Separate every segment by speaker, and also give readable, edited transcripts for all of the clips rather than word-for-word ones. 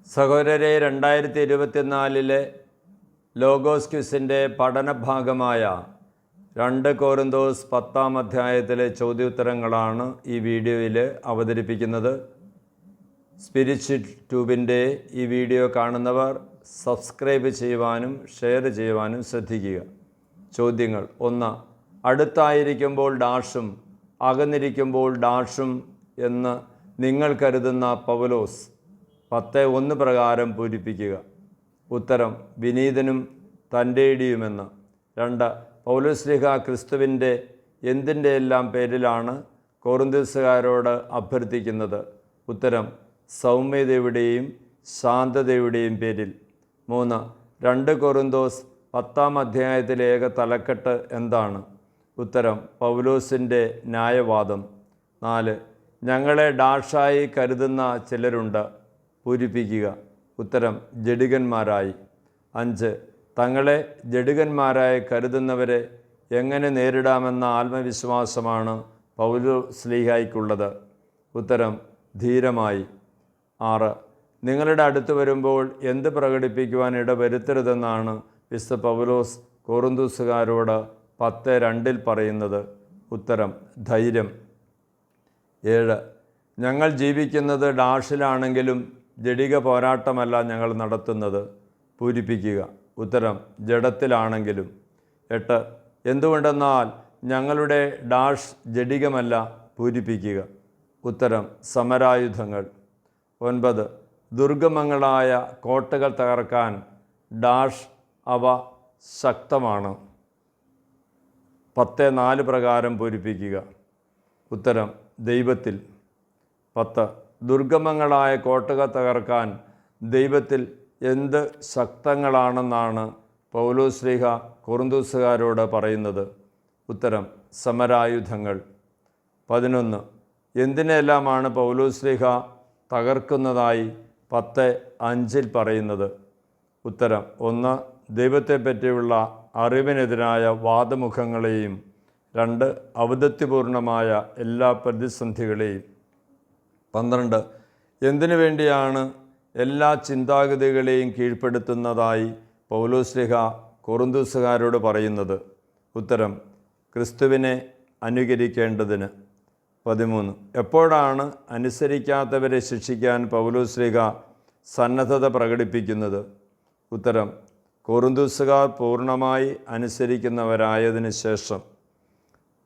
Speaker 1: സഹോദരരെ, 2024 ലോഗോസ് ക്വിസിൻ്റെ പഠനഭാഗമായ 2 കോരിന്തോസ് 10-ാം അധ്യായത്തിലെ ചോദ്യോത്തരങ്ങളാണ് ഈ വീഡിയോയിൽ അവതരിപ്പിക്കുന്നത്. സ്പിരിച്വൽ ട്യൂബിൻ്റെ ഈ വീഡിയോ കാണുന്നവർ സബ്സ്ക്രൈബ് ചെയ്യുവാനും ഷെയർ ചെയ്യുവാനും ശ്രദ്ധിക്കുക. ചോദ്യങ്ങൾ: 1. അടുത്തായിരിക്കുമ്പോൾ ഡാഷും അകന്നിരിക്കുമ്പോൾ ഡാഷും എന്ന് നിങ്ങൾ കരുതുന്ന പൗലോസ് 10:1 പ്രകാരം പൂരിപ്പിക്കുക. ഉത്തരം: വിനീതനും തൻ്റെടിയുമെന്ന്. 2. പൗലോസ്ലീഹ ക്രിസ്തുവിൻ്റെ എന്തിൻ്റെ എല്ലാം പേരിലാണ് കോറിന്തോസുകാരോട് അഭ്യർത്ഥിക്കുന്നത്? ഉത്തരം: സൗമ്യതയുടെയും ശാന്തതയുടെയും പേരിൽ. 3. 2 കോറിന്തോസ് 10-ാം അധ്യായത്തിലെ ഏക തലക്കെട്ട് എന്താണ്? ഉത്തരം: പൗലോസിൻ്റെ ന്യായവാദം. 4. ഞങ്ങളെ ഡാഷായി കരുതുന്ന ചിലരുണ്ട്, പൂരിപ്പിക്കുക. ഉത്തരം: ജഡികന്മാരായി. 5. തങ്ങളെ ജഡികന്മാരായി കരുതുന്നവരെ എങ്ങനെ നേരിടാമെന്ന ആത്മവിശ്വാസമാണ് പൗലോസ്ലീഹായ്ക്കുള്ളത്? ഉത്തരം: ധീരമായി. 6. നിങ്ങളുടെ അടുത്ത് വരുമ്പോൾ എന്ത് പ്രകടിപ്പിക്കുവാൻ ഇടവരുത്തരുതെന്നാണ് വിശുദ്ധ പൗലോസ് കോറിന്തോസുകാരോട് 10:2 പറയുന്നത്? ഉത്തരം: ധൈര്യം. 7. ഞങ്ങൾ ജീവിക്കുന്നത് ഡാഷിലാണെങ്കിലും ജഡിക പോരാട്ടമല്ല ഞങ്ങൾ നടത്തുന്നത്, പൂരിപ്പിക്കുക. ഉത്തരം: ജഡത്തിലാണെങ്കിലും. 8. എന്തുകൊണ്ടെന്നാൽ ഞങ്ങളുടെ ഡാഷ് ജഡികമല്ല, പൂരിപ്പിക്കുക. ഉത്തരം: സമരായുധങ്ങൾ. 9. ദുർഗമങ്ങളായ കോട്ടകൾ തകർക്കാൻ ഡാഷ് അവ ശക്തമാണ്, 10:4 പ്രകാരം പൂരിപ്പിക്കുക. ഉത്തരം: ദൈവത്തിൽ. 10. ദുർഗമങ്ങളായ കോട്ടകൾ തകർക്കാൻ ദൈവത്തിൽ എന്ത് ശക്തങ്ങളാണെന്നാണ് പൗലോസ്ലീഹ കോറിന്തോസുകാരോട് പറയുന്നത്? ഉത്തരം: സമരായുധങ്ങൾ. 11. എന്തിനെല്ലാമാണ് പൗലോസ്ലീഹ തകർക്കുന്നതായി 10:5 പറയുന്നത്? ഉത്തരം: 1. ദൈവത്തെപ്പറ്റിയുള്ള അറിവിനെതിരായ വാദമുഖങ്ങളെയും 2. ഔദത്യപൂർണമായ എല്ലാ പ്രതിസന്ധികളെയും. 12. എന്തിനു വേണ്ടിയാണ് എല്ലാ ചിന്താഗതികളെയും കീഴ്പ്പെടുത്തുന്നതായി പൗലോസ്ലീഹ കോറിന്തോസുകാരോട് പറയുന്നത്? ഉത്തരം: ക്രിസ്തുവിനെ അനുകരിക്കേണ്ടതിന്. 13. എപ്പോഴാണ് അനുസരിക്കാത്തവരെ ശിക്ഷിക്കാൻ പൗലോസ്ലീഹ സന്നദ്ധത പ്രകടിപ്പിക്കുന്നത്? ഉത്തരം: കോറിന്തോസുകാർ പൂർണ്ണമായി അനുസരിക്കുന്നവരായതിനു ശേഷം.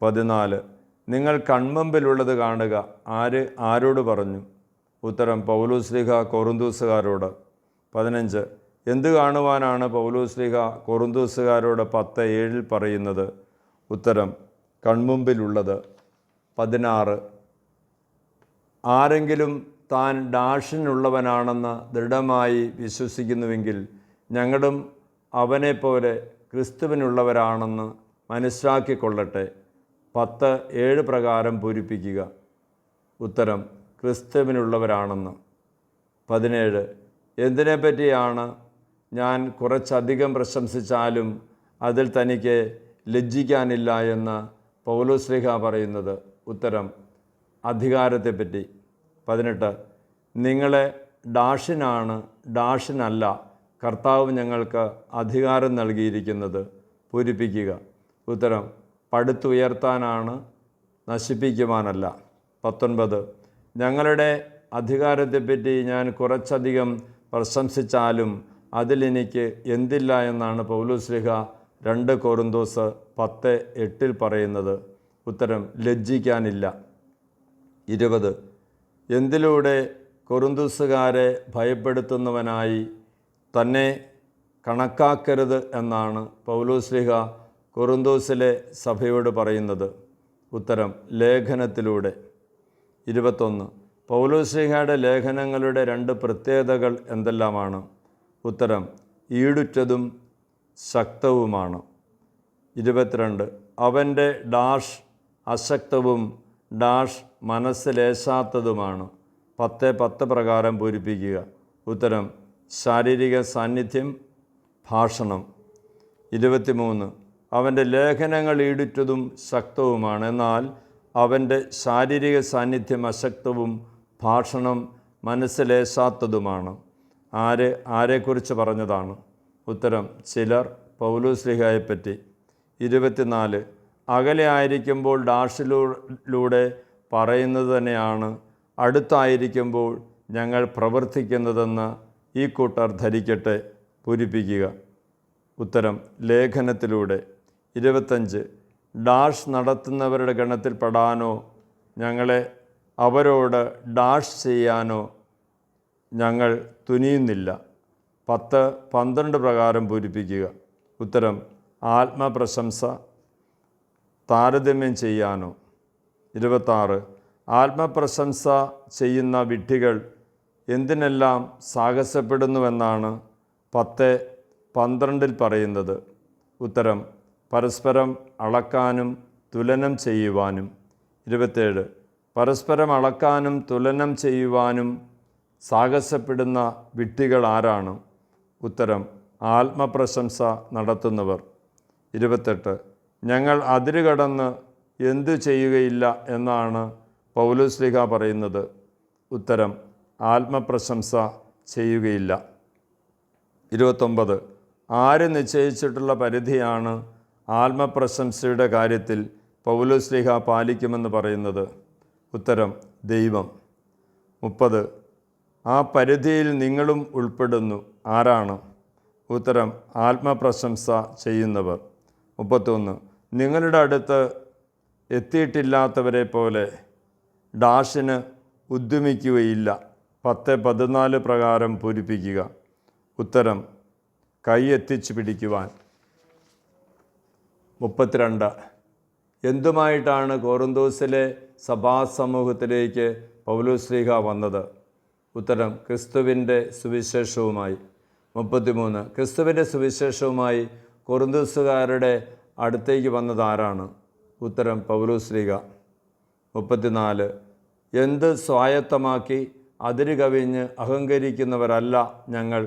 Speaker 1: 14. നിങ്ങൾ കൺമുമ്പിലുള്ളത് കാണുക, ആരോട് പറഞ്ഞു? ഉത്തരം: പൗലോസ്ലീഹ കോറിന്തോസുകാരോട്. 15. എന്ത് കാണുവാനാണ് പൗലോസ്ലീഹ കോറിന്തോസുകാരോട് 10:7 പറയുന്നത്? ഉത്തരം: കൺമുമ്പിലുള്ളത്. 16. ആരെങ്കിലും താൻ ഡാഷിനുള്ളവനാണെന്ന് ദൃഢമായി വിശ്വസിക്കുന്നുവെങ്കിൽ ഞങ്ങളും അവനെപ്പോലെ ക്രിസ്തുവിനുള്ളവരാണെന്ന് മനസ്സിലാക്കിക്കൊള്ളട്ടെ, 10:7 പ്രകാരം പൂരിപ്പിക്കുക. ഉത്തരം: ക്രിസ്തുവിനുള്ളവരാണെന്ന്. 17. എന്തിനെപ്പറ്റിയാണ് ഞാൻ കുറച്ചധികം പ്രശംസിച്ചാലും അതിൽ തനിക്ക് ലജ്ജിക്കാനില്ല എന്ന് പൗലോസ്ലീഹ പറയുന്നത്? ഉത്തരം: അധികാരത്തെപ്പറ്റി. 18. നിങ്ങളെ ഡാഷിനാണ്, ഡാഷിനല്ല കർത്താവ് ഞങ്ങൾക്ക് അധികാരം നൽകിയിരിക്കുന്നത്, പൂരിപ്പിക്കുക. ഉത്തരം: പടുത്തുയർത്താനാണ്, നശിപ്പിക്കുവാനല്ല. 19. ഞങ്ങളുടെ അധികാരത്തെപ്പറ്റി ഞാൻ കുറച്ചധികം പ്രശംസിച്ചാലും അതിലെനിക്ക് എന്തില്ല എന്നാണ് പൗലോസ്ലീഹ 2 കോറിന്തോസ് 10:8 പറയുന്നത്? ഉത്തരം: ലജ്ജിക്കാനില്ല. 20. എന്തിലൂടെ കോറിന്തോസുകാരെ ഭയപ്പെടുത്തുന്നവനായി തന്നെ കണക്കാക്കരുത് എന്നാണ് പൗലോസ്ലീഹ കോറിന്തോസിലെ സഭയോട് പറയുന്നത്? ഉത്തരം: ലേഖനത്തിലൂടെ. 21. പൗലോസ്ലീഹയുടെ ലേഖനങ്ങളുടെ 2 പ്രത്യേകതകൾ എന്തെല്ലാമാണ്? ഉത്തരം: ഈടുറ്റതും ശക്തവുമാണ്. 22. അവൻ്റെ ഡാഷ് അശക്തവും ഡാഷ് മനസ്സിലേശാത്തതുമാണ്, 10:10 പ്രകാരം പൂരിപ്പിക്കുക. ഉത്തരം: ശാരീരിക സാന്നിധ്യം, ഭാഷണം. 23. അവൻ്റെ ലേഖനങ്ങൾ ഈടുറ്റതും ശക്തവുമാണ്, എന്നാൽ അവൻ്റെ ശാരീരിക സാന്നിധ്യം അശക്തവും ഭാഷണം മനസ്സിലേശാത്തതുമാണ്. ആരെക്കുറിച്ച് പറഞ്ഞതാണ്? ഉത്തരം, ചിലർ പൗലോസ്ലീഹായെപ്പറ്റി. 24. അകലെ ആയിരിക്കുമ്പോൾ ഡാഷിലൂടെ പറയുന്നത് തന്നെയാണ് അടുത്തായിരിക്കുമ്പോൾ ഞങ്ങൾ പ്രവർത്തിക്കുന്നതെന്ന് ഈ കൂട്ടർ ധരിക്കട്ടെ. പൂരിപ്പിക്കുക. ഉത്തരം, ലേഖനത്തിലൂടെ. 25. ഡാഷ് നടത്തുന്നവരുടെ ഗണത്തിൽ പെടാനോ ഞങ്ങളെ അവരോട് ഡാഷ് ചെയ്യാനോ ഞങ്ങൾ തുനിയുന്നില്ല. 10, 12 പ്രകാരം പൂരിപ്പിക്കുക. ഉത്തരം, ആത്മപ്രശംസ താരതമ്യം ചെയ്യാനോ. 26. ആത്മപ്രശംസ ചെയ്യുന്ന വിഡ്ഢികൾ എന്തിനെല്ലാം സാഹസപ്പെടുന്നുവെന്നാണ് 10, 12 പറയുന്നത്? ഉത്തരം, പരസ്പരം അളക്കാനും തുലനം ചെയ്യുവാനും. 27. പരസ്പരം അളക്കാനും തുലനം ചെയ്യുവാനും സാഹസപ്പെടുന്ന വിഡ്ഢികൾ ആരാണ്? ഉത്തരം, ആത്മപ്രശംസ നടത്തുന്നവർ. 28. ഞങ്ങൾ അതിരുകടന്ന് എന്തു ചെയ്യുകയില്ല എന്നാണ് പൗലോസ്ലീഹ പറയുന്നത്? ഉത്തരം, ആത്മപ്രശംസ ചെയ്യുകയില്ല. 29. ആര് നിശ്ചയിച്ചിട്ടുള്ള പരിധിയാണ് ആത്മപ്രശംസയുടെ കാര്യത്തിൽ പൗലോസ്ലീഹ പാലിക്കുമെന്ന് പറയുന്നത്? ഉത്തരം, ദൈവം. 30. ആ പരിധിയിൽ നിങ്ങളും ഉൾപ്പെടുന്നു. ആരാണ്? ഉത്തരം, ആത്മപ്രശംസ ചെയ്യുന്നവർ. 31. നിങ്ങളുടെ അടുത്ത് എത്തിയിട്ടില്ലാത്തവരെ പോലെ ഡാഷിന് ഉദ്യമിക്കുകയില്ല. 10, 14 പ്രകാരം പൂരിപ്പിക്കുക. ഉത്തരം, കൈ എത്തിച്ചു പിടിക്കുവാൻ. 32. എന്തുമായിട്ടാണ് കൊറിന്തോസിലെ സഭാസമൂഹത്തിലേക്ക് പൗലോസ്ലീഹ വന്നത്? ഉത്തരം, ക്രിസ്തുവിൻ്റെ സുവിശേഷവുമായി. 33. ക്രിസ്തുവിൻ്റെ സുവിശേഷവുമായി കൊറിന്തോസുകാരുടെ അടുത്തേക്ക് വന്നത് ആരാണ്? ഉത്തരം, പൗലോസ്ലീഹ. 34. എന്ത് സ്വായത്തമാക്കി അതിര് കവിഞ്ഞ് അഹങ്കരിക്കുന്നവരല്ല ഞങ്ങൾ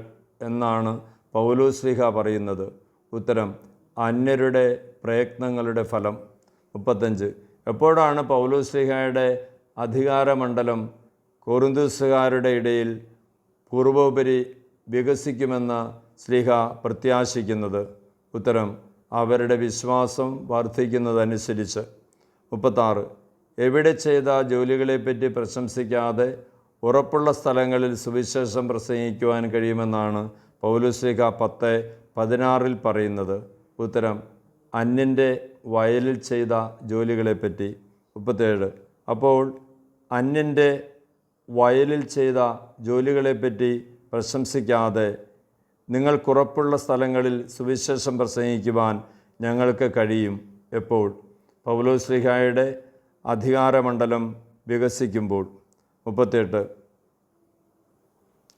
Speaker 1: എന്നാണ് പൗലോസ്ലീഹ പറയുന്നത്? ഉത്തരം, അന്യരുടെ പ്രയത്നങ്ങളുടെ ഫലം. 35. എപ്പോഴാണ് പൗലോസ്ലീഹയുടെ അധികാരമണ്ഡലം കൊറിന്തോസുകാരുടെ ഇടയിൽ പൂർവോപരി വികസിക്കുമെന്ന് സ്ലീഹ പ്രത്യാശിക്കുന്നത്? ഉത്തരം, അവരുടെ വിശ്വാസം വർദ്ധിക്കുന്നതനുസരിച്ച്. 36. എവിടെ ചെയ്ത ജോലികളെപ്പറ്റി പ്രശംസിക്കാതെ ഉറപ്പുള്ള സ്ഥലങ്ങളിൽ സുവിശേഷം പ്രസംഗിക്കുവാൻ കഴിയുമെന്നാണ് പൗലോസ്ലീഹ 10, 16 പറയുന്നത്? ഉത്തരം, അന്യൻ്റെ വയലിൽ ചെയ്ത ജോലികളെപ്പറ്റി. 37. അപ്പോൾ അന്യൻ്റെ വയലിൽ ചെയ്ത ജോലികളെപ്പറ്റി പ്രശംസിക്കാതെ നിങ്ങൾക്കുറപ്പുള്ള സ്ഥലങ്ങളിൽ സുവിശേഷം പ്രസംഗിക്കുവാൻ ഞങ്ങൾക്ക് കഴിയും. എപ്പോൾ? പൗലോസ്ലീഹായുടെ അധികാരമണ്ഡലം വികസിക്കുമ്പോൾ. 38.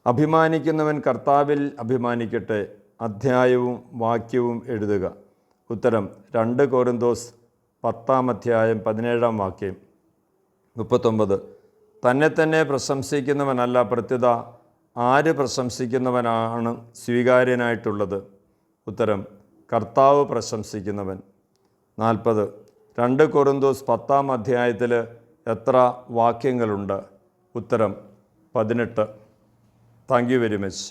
Speaker 1: അഭിമാനിക്കുന്നവൻ കർത്താവിൽ അഭിമാനിക്കട്ടെ. അധ്യായവും വാക്യവും എഴുതുക. ഉത്തരം, 2 കൊരിന്തോസ് 10 17 വാക്യം. 39. തന്നെ തന്നെ പ്രശംസിക്കുന്നവനല്ല, പ്രത്യുത ആര് പ്രശംസിക്കുന്നവനാണ് സ്വീകാര്യനായിട്ടുള്ളത്? ഉത്തരം, കർത്താവ് പ്രശംസിക്കുന്നവൻ. 40. 2 കൊരിന്തോസ് 10 എത്ര വാക്യങ്ങളുണ്ട്? ഉത്തരം, 18. Thank you very much.